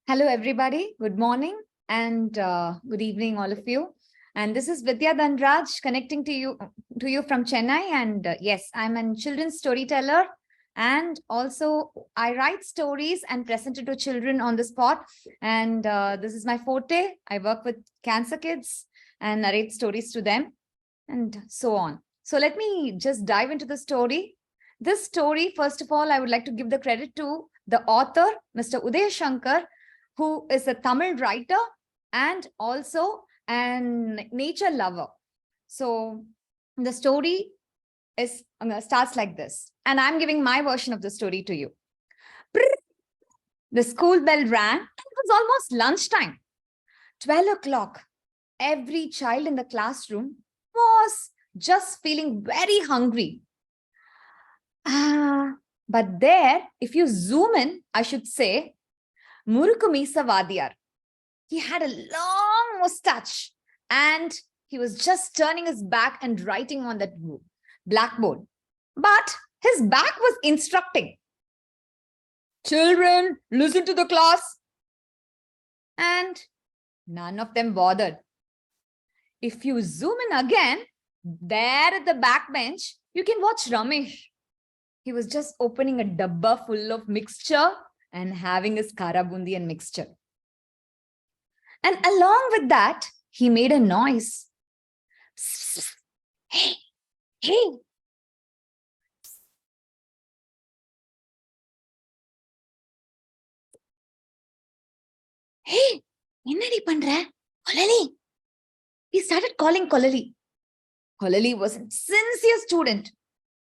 Hello, everybody. Good morning and good evening, all of you. And this is Vithya Dhanaraj connecting to you from Chennai. And yes, I'm a children's storyteller. And also, I write stories and present it to children on the spot. And this is my forte. I work with cancer kids and narrate stories to them and so on. So let me just dive into the story. This story, first of all, I would like to give the credit to the author, Mr. Udaya Shankar, who is a Tamil writer and also an nature lover. So the story starts like this, and I'm giving my version of the story to you. The school bell rang, and it was almost lunchtime. 12 o'clock. Every child in the classroom was just feeling very hungry. But there, if you zoom in, I should say, Muruku Misa Vadiyar. He had a long mustache and he was just turning his back and writing on that blackboard. But his back was instructing. Children, listen to the class. And none of them bothered. If you zoom in again, there at the back bench, you can watch Ramesh. He was just opening a dabba full of mixture and having his karabundi and mixture. And along with that, he made a noise. Hey, hey. Hey, என்னடி பண்ற? Kolali. He started calling Kolali. Kolali was a sincere student.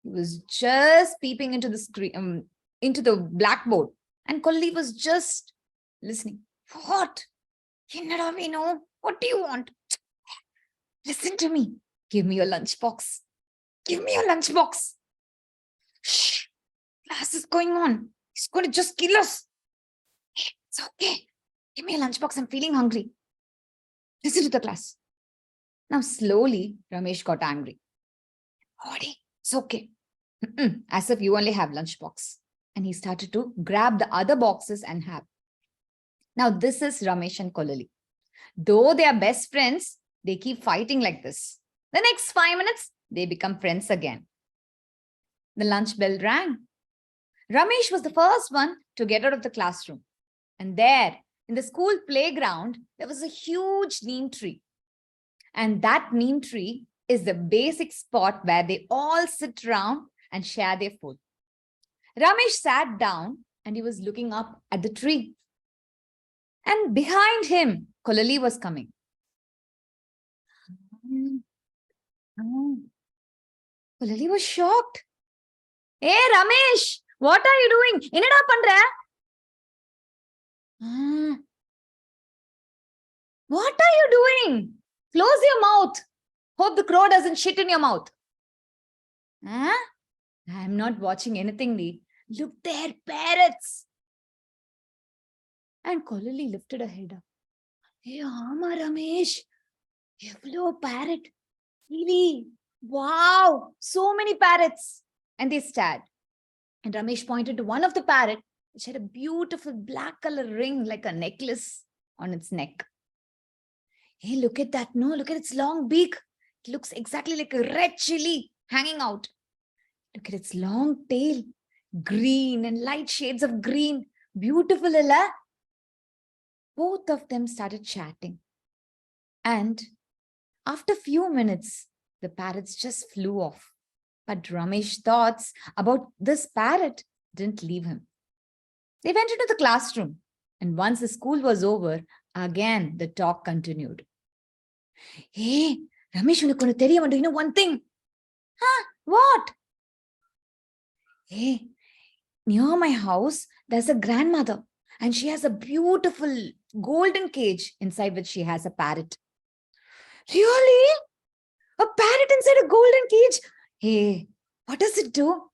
He was just peeping into the screen, into the blackboard. And Kolali was just listening. What? What do you want? Listen to me. Give me your lunchbox. Give me your lunchbox. Shh. Class is going on. He's going to just kill us. Hey, it's okay. Give me a lunchbox. I'm feeling hungry. Listen to the class. Now, slowly, Ramesh got angry. Odi, it's okay. As if you only have lunchbox. And he started to grab the other boxes and have. Now, this is Ramesh and Kolali. Though they are best friends, they keep fighting like this. The next 5 minutes, they become friends again. The lunch bell rang. Ramesh was the first one to get out of the classroom. And there, in the school playground, there was a huge neem tree. And that neem tree is the basic spot where they all sit around and share their food. Ramesh sat down and he was looking up at the tree. And behind him, Kolali was coming. Kolali was shocked. Hey, Ramesh, what are you doing? Enada pandra? What are you doing? Close your mouth. Hope the crow doesn't shit in your mouth. I'm not watching anything, Lee. Look there, parrots. And Kolali lifted her head up. Hey, Ama Ramesh. Hello, parrot. Really? Wow, so many parrots. And they stared. And Ramesh pointed to one of the parrot, which had a beautiful black color ring like a necklace on its neck. Hey, look at that. No, look at its long beak. It looks exactly like a red chili hanging out. Look at its long tail. Green and light shades of green. Beautiful, Ella. Both of them started chatting. And after a few minutes, the parrots just flew off. But Ramesh's thoughts about this parrot didn't leave him. They went into the classroom. And once the school was over, again, the talk continued. Hey, Ramesh, do you know one thing? Huh? What? Hey, near my house, there's a grandmother. And she has a beautiful golden cage inside which she has a parrot. Really? A parrot inside a golden cage? Hey, what does it do?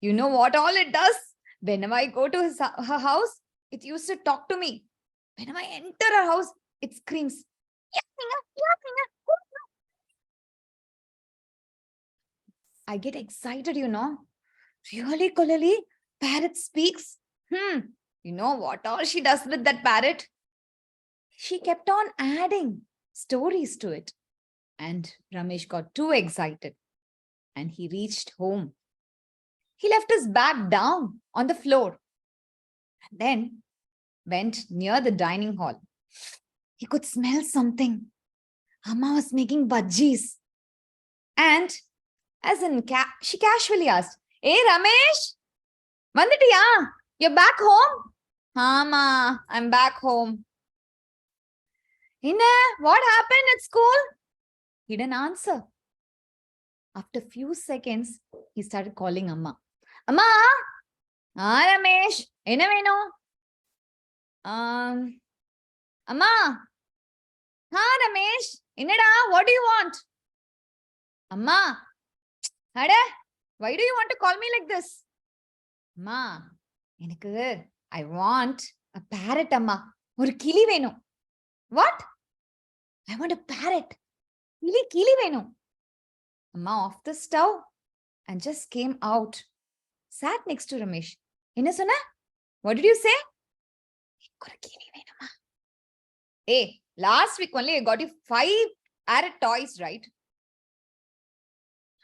You know what all it does? Whenever I go to her house, it used to talk to me. Whenever I enter her house, it screams. I get excited, Really, Kolali? Parrot speaks? You know what all she does with that parrot? She kept on adding stories to it. And Ramesh got too excited and he reached home. He left his bag down on the floor and then went near the dining hall. He could smell something. Amma was making bhajis. And she casually asked, Hey Ramesh, Vanditiya, you're back home? Amma, I'm back home. Inna, what happened at school? He didn't answer. After a few seconds, he started calling Amma. Amma, Ramesh, enna veno? Amma, Ramesh, innada, what do you want? Amma, Hada, why do you want to call me like this? Amma, enakku, I want a parrot, Amma. Or kili veno. What? I want a parrot. Kili veno. Amma off the stove and just came out. Sat next to Ramesh. Enna sonna? What did you say? Hey, last week only I got you 5 parrot toys, right?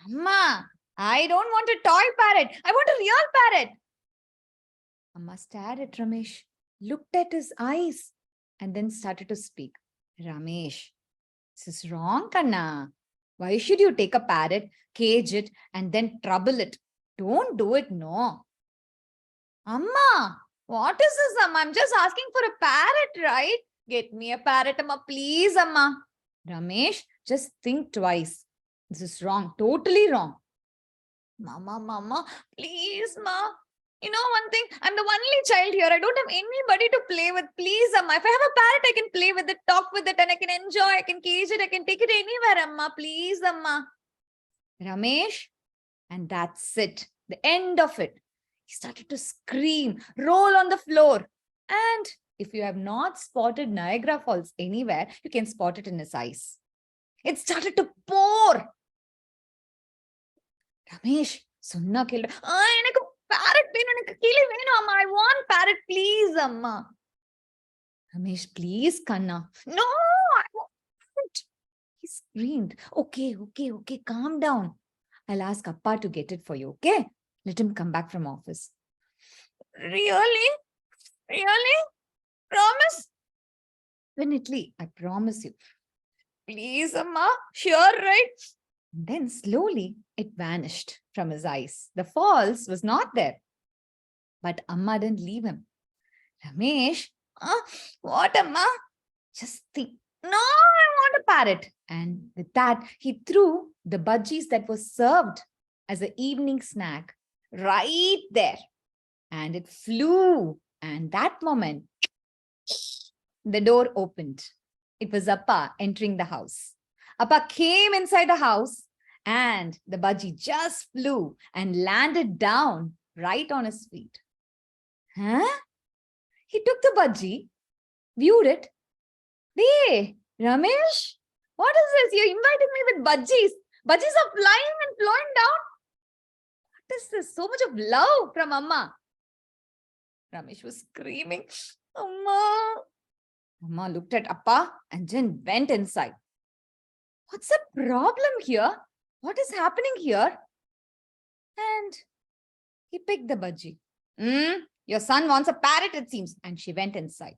Amma, I don't want a toy parrot. I want a real parrot. Amma stared at Ramesh, looked at his eyes, and then started to speak. Ramesh, this is wrong, Kanna. Why should you take a parrot, cage it, and then trouble it? Don't do it, no. Amma, what is this, Amma? I'm just asking for a parrot, right? Get me a parrot, Amma, please, Amma. Ramesh, just think twice. This is wrong, totally wrong. Mama, please, Ma. You know one thing, I'm the only child here. I don't have anybody to play with. Please, Amma. If I have a parrot, I can play with it, talk with it, and I can enjoy. I can cage it. I can take it anywhere, Amma. Please, Amma. Ramesh, and that's it. The end of it. He started to scream, roll on the floor. And if you have not spotted Niagara Falls anywhere, you can spot it in his eyes. It started to pour. Ramesh, Sunna killed. Parrot Amma. I want parrot, please, Amma. Ramesh, please, Kanna. No, I won't. He screamed. Okay, calm down. I'll ask Appa to get it for you, okay? Let him come back from office. Really? Promise? Definitely, I promise you. Please, Amma. Sure, right? Then slowly it vanished from his eyes. The falls was not there. But Amma didn't leave him. Ramesh, what, Amma? Just think. No, I want a parrot. And with that, he threw the bhajis that was served as an evening snack right there. And it flew. And that moment, the door opened. It was Appa entering the house. Appa came inside the house and the bhaji just flew and landed down right on his feet. Huh? He took the bhaji, viewed it. Hey, Ramesh, what is this? You invited me with bhajis. Bhajis are flying and flowing down. What is this? So much of love from Amma. Ramesh was screaming, Amma. Amma looked at Appa and then went inside. What's the problem here? What is happening here? And he picked the bhaji. Your son wants a parrot, it seems. And she went inside.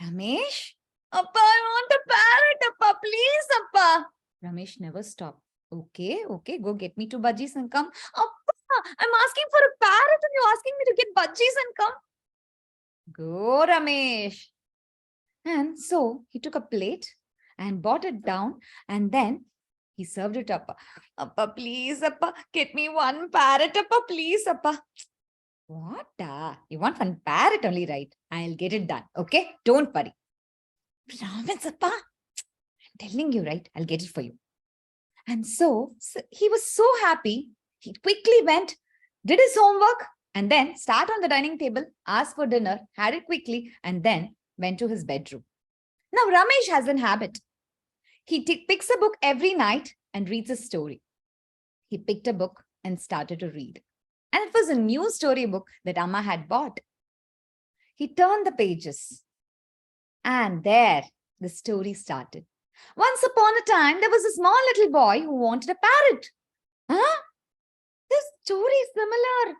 Ramesh? Appa, I want a parrot, Appa. Please, Appa. Ramesh never stopped. Okay, go get me 2 bhajis and come. Appa, I'm asking for a parrot and you're asking me to get bhajis and come. Go, Ramesh. And so he took a plate and brought it down and then he served it up. Appa, please, Appa, get me 1 parrot, Appa, please, Appa. What? You want 1 parrot only, right? I'll get it done, okay? Don't worry. Promise, Appa. I'm telling you, right? I'll get it for you. And so he was so happy. He quickly went, did his homework, and then sat on the dining table, asked for dinner, had it quickly, and then went to his bedroom. Now, Ramesh has an habit. He picks a book every night and reads a story. He picked a book and started to read. And it was a new storybook that Amma had bought. He turned the pages. And there the story started. Once upon a time, there was a small little boy who wanted a parrot. Huh? This story is similar.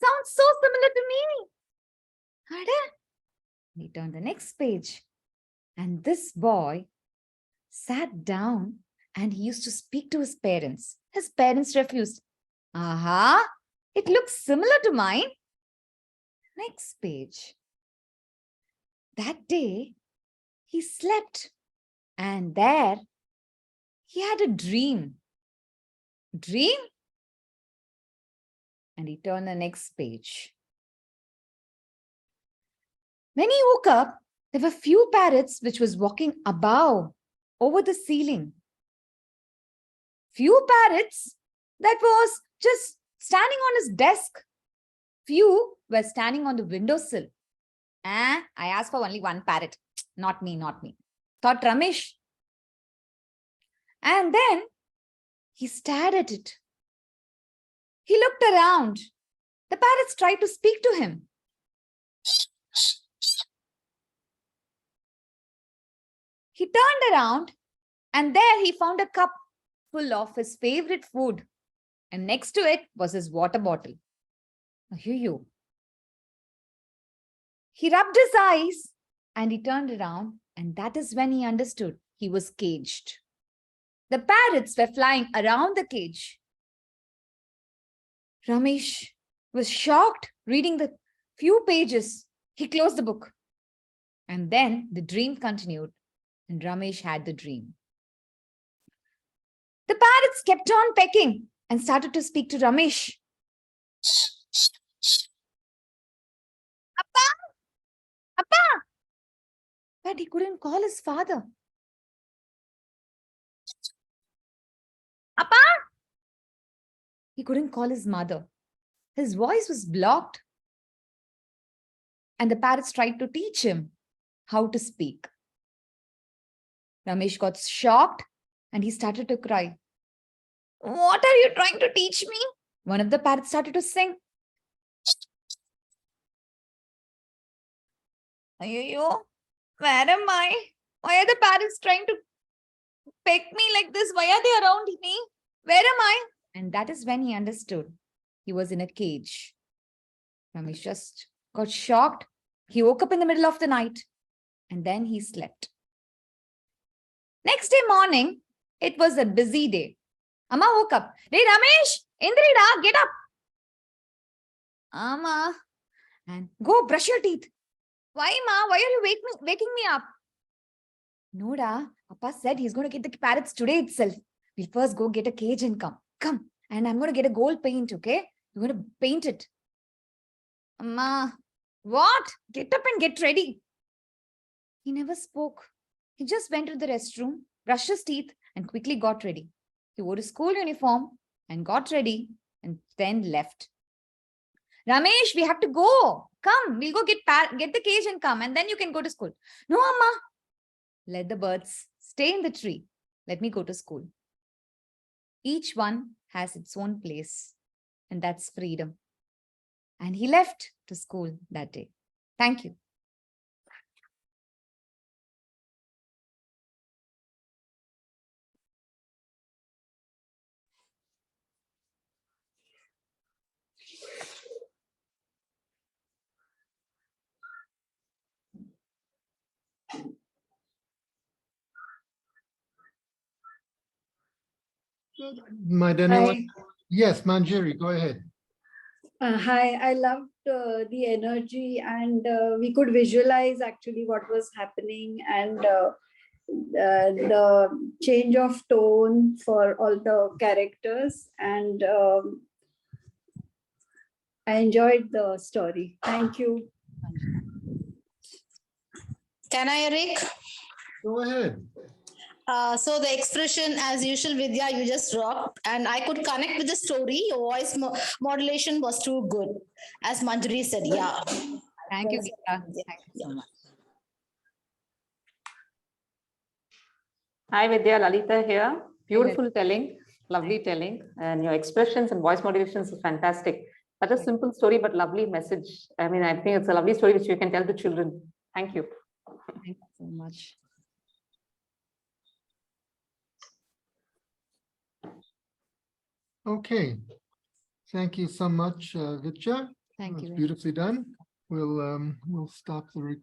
Sounds so similar to me. Ada? He turned the next page. And this boy sat down and he used to speak to his parents. His parents refused. Aha, it looks similar to mine. Next page. That day, he slept and there he had a dream. Dream? And he turned the next page. When he woke up, there were few parrots which was walking above over the ceiling. Few parrots that was just standing on his desk. Few were standing on the windowsill. I asked for only one parrot. Not me, not me. Thought Ramesh. And then he stared at it. He looked around. The parrots tried to speak to him. He turned around and there he found a cup full of his favorite food. And next to it was his water bottle. Ayyo. He rubbed his eyes and he turned around, and that is when he understood he was caged. The parrots were flying around the cage. Ramesh was shocked reading the few pages. He closed the book. And then the dream continued, and Ramesh had the dream. The parrots kept on pecking and started to speak to Ramesh. Appa! Appa! But he couldn't call his father. Appa! He couldn't call his mother. His voice was blocked. And the parrots tried to teach him how to speak. Ramesh got shocked and he started to cry. What are you trying to teach me? One of the parrots started to sing. Ayyo, where am I? Why are the parrots trying to peck me like this? Why are they around me? Where am I? And that is when he understood he was in a cage. Ramesh just got shocked. He woke up in the middle of the night and then he slept. Next day morning, it was a busy day. Amma woke up. Hey Ramesh, Indrida, get up. Amma, and go brush your teeth. Why, Ma? Why are you waking me up? No, da. Papa said he's going to get the parrots today itself. We'll first go get a cage and come. Come. And I'm going to get a gold paint, okay? You're going to paint it. Amma, what? Get up and get ready. He never spoke. He just went to the restroom, brushed his teeth, and quickly got ready. He wore his school uniform and got ready and then left. Ramesh, we have to go. Come, we'll go get the cage and come, and then you can go to school. No, Amma. Let the birds stay in the tree. Let me go to school. Each one has its own place, and that's freedom. And he left to school that day. Thank you. Hi. Yes, Manjeri, go ahead. Hi, I loved the energy, and we could visualize actually what was happening, and the change of tone for all the characters, and I enjoyed the story. Thank you. Can I, Eric? Go ahead. So the expression, as usual, Vidya, you just rocked, and I could connect with the story. Your voice modulation was too good, as Manjari said. Yeah. Thank you, Geeta. Thank you so much. Hi, Vidya, Lalita here. Beautiful telling, lovely telling, and your expressions and voice modulations are fantastic. Such a simple story, but lovely message. I mean, I think it's a lovely story which you can tell to children. Thank you. Thank you so much. Okay. Thank you so much, Vithya. Thank That's you. beautifully done. We'll stop the recording.